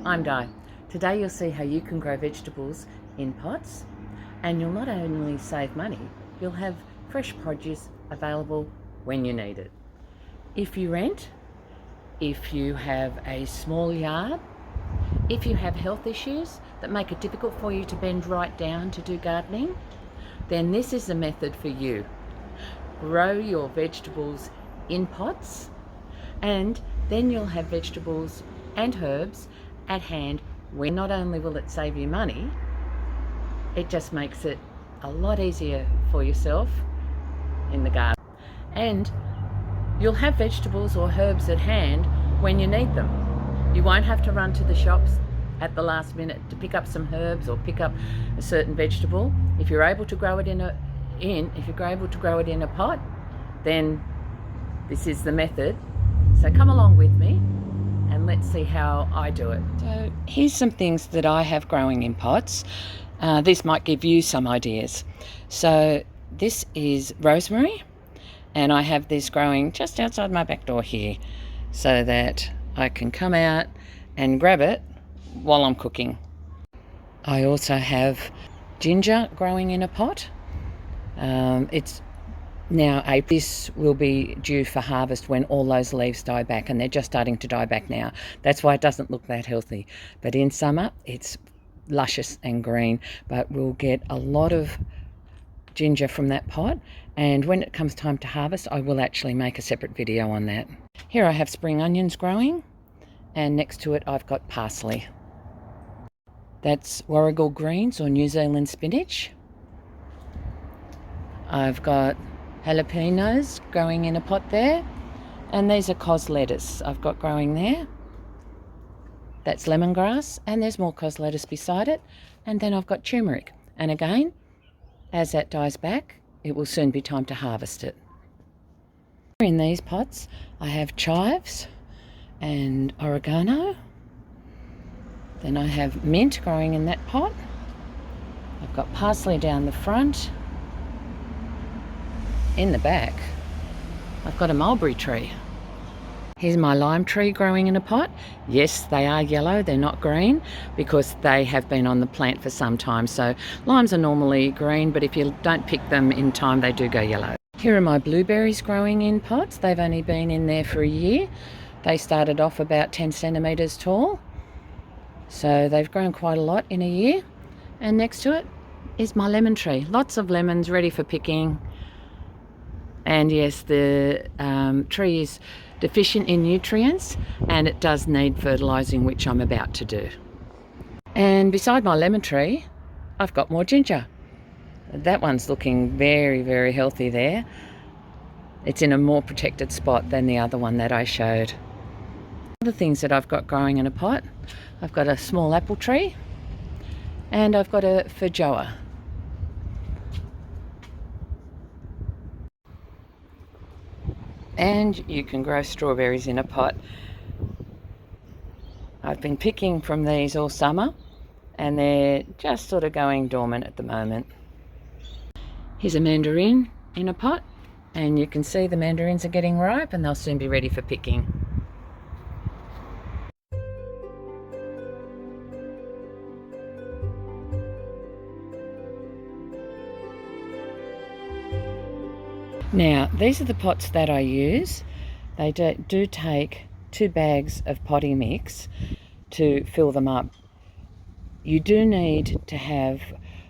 I'm Di. Today you'll see how you can grow vegetables in pots, and you'll not only save money, you'll have fresh produce available when you need it. If you rent, if you have a small yard, if you have health issues that make it difficult for you to bend right down to do gardening, then this is the method for you. Grow your vegetables in pots, and then you'll have vegetables and herbs at hand where not only will it save you money, it just makes it a lot easier for yourself in the garden. And you'll have vegetables or herbs at hand when you need them. You won't have to run to the shops at the last minute to pick up some herbs or pick up a certain vegetable. If you're able to grow it in a pot, then this is the method. So come along with me and let's see how I do it. So here's some things that I have growing in pots. This might give you some ideas. So this is rosemary, and I have this growing just outside my back door here so that I can come out and grab it while I'm cooking. I also have ginger growing in a pot. It's now April. This will be due for harvest when all those leaves die back, and they're just starting to die back now. That's why it doesn't look that healthy. But in summer, it's luscious and green, but we'll get a lot of ginger from that pot, and when it comes time to harvest, I will actually make a separate video on that. Here I have spring onions growing, and next to it I've got parsley. That's Warrigal greens or New Zealand spinach. I've got jalapenos growing in a pot there, and these are Cos Lettuce I've got growing there. That's lemongrass, and there's more Cos Lettuce beside it, and then I've got turmeric. And again, as that dies back, it will soon be time to harvest it. In these pots I have chives and oregano. Then I have mint growing in that pot. I've got parsley down the front. In the back, I've got a mulberry tree. Here's my lime tree growing in a pot. Yes, they are yellow, they're not green because they have been on the plant for some time. So limes are normally green, but if you don't pick them in time, they do go yellow. Here are my blueberries growing in pots. They've only been in there for a year. They started off about 10 centimetres tall. So they've grown quite a lot in a year. And next to it is my lemon tree. Lots of lemons ready for picking. And yes, the tree is deficient in nutrients and it does need fertilising, which I'm about to do. And beside my lemon tree, I've got more ginger. That one's looking very, very healthy there. It's in a more protected spot than the other one that I showed. Other things that I've got growing in a pot, I've got a small apple tree and I've got a feijoa. And you can grow strawberries in a pot. I've been picking from these all summer and they're just sort of going dormant at the moment. Here's a mandarin in a pot, and you can see the mandarins are getting ripe and they'll soon be ready for picking. Now, these are the pots that I use. They do take 2 bags of potting mix to fill them up. You do need to have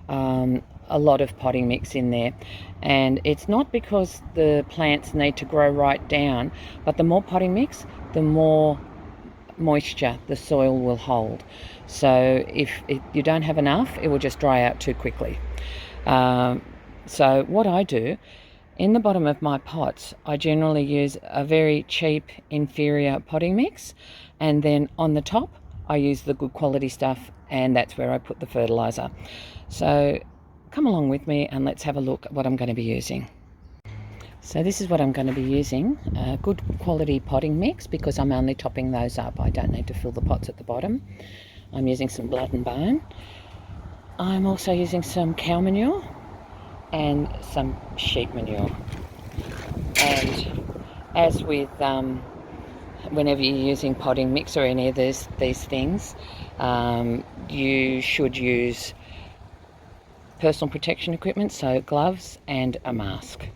a lot of potting mix in there, and it's not because the plants need to grow right down, but the more potting mix, the more moisture the soil will hold. So if you don't have enough, it will just dry out too quickly. So what I do, in the bottom of my pots, I generally use a very cheap, inferior potting mix, and then on the top, I use the good quality stuff, and that's where I put the fertiliser. So come along with me and let's have a look at what I'm going to be using. So this is what I'm going to be using, a good quality potting mix, because I'm only topping those up. I don't need to fill the pots at the bottom. I'm using some blood and bone. I'm also using some cow manure and some sheep manure. And as with whenever you're using potting mix or any of these things, you should use personal protection equipment, so gloves and a mask.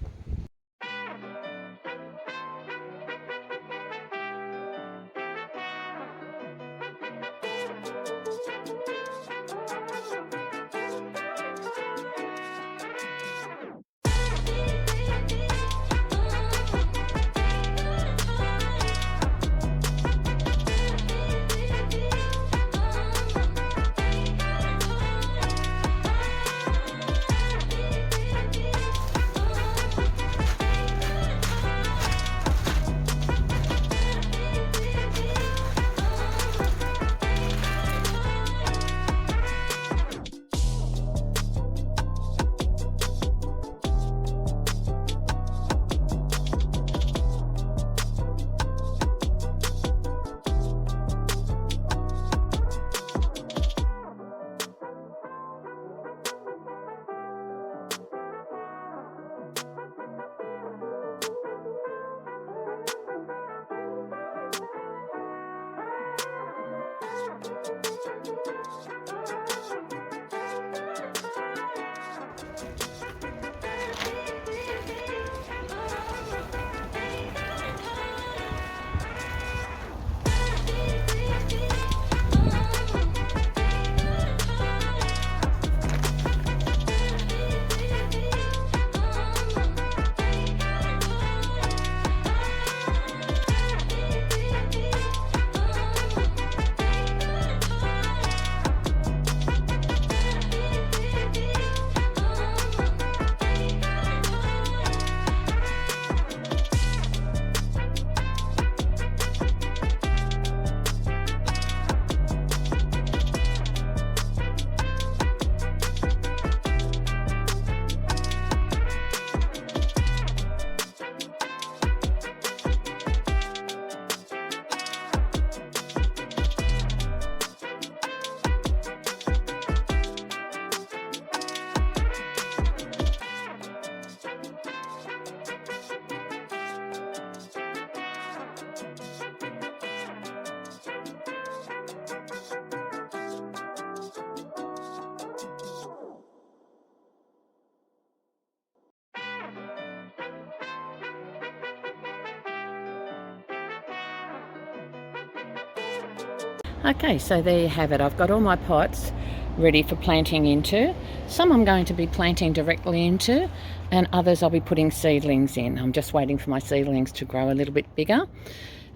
Okay, so there you have it. I've got all my pots ready for planting into. Some I'm going to be planting directly into, and others I'll be putting seedlings in. I'm just waiting for my seedlings to grow a little bit bigger.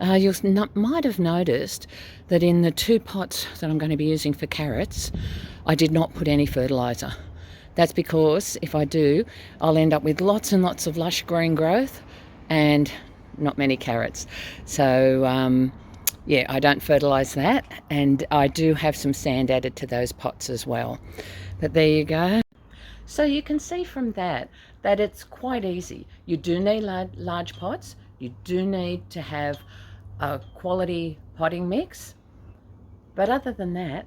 You might have noticed that in the 2 pots that I'm going to be using for carrots, I did not put any fertiliser. That's because if I do, I'll end up with lots and lots of lush green growth and not many carrots. So yeah, I don't fertilise that, and I do have some sand added to those pots as well. But there you go. So you can see from that it's quite easy. You do need large pots. You do need to have a quality potting mix. But other than that,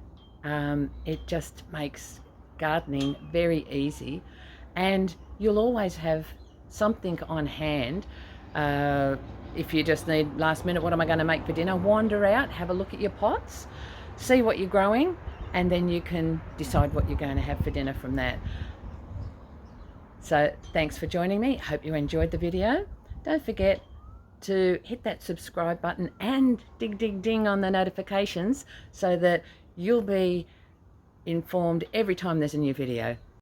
it just makes gardening very easy, and you'll always have something on hand. If you just need last minute, what am I going to make for dinner? Wander out, have a look at your pots, see what you're growing, and then you can decide what you're going to have for dinner from that. So thanks for joining me. Hope you enjoyed the video. Don't forget to hit that subscribe button and ding on the notifications so that you'll be informed every time there's a new video.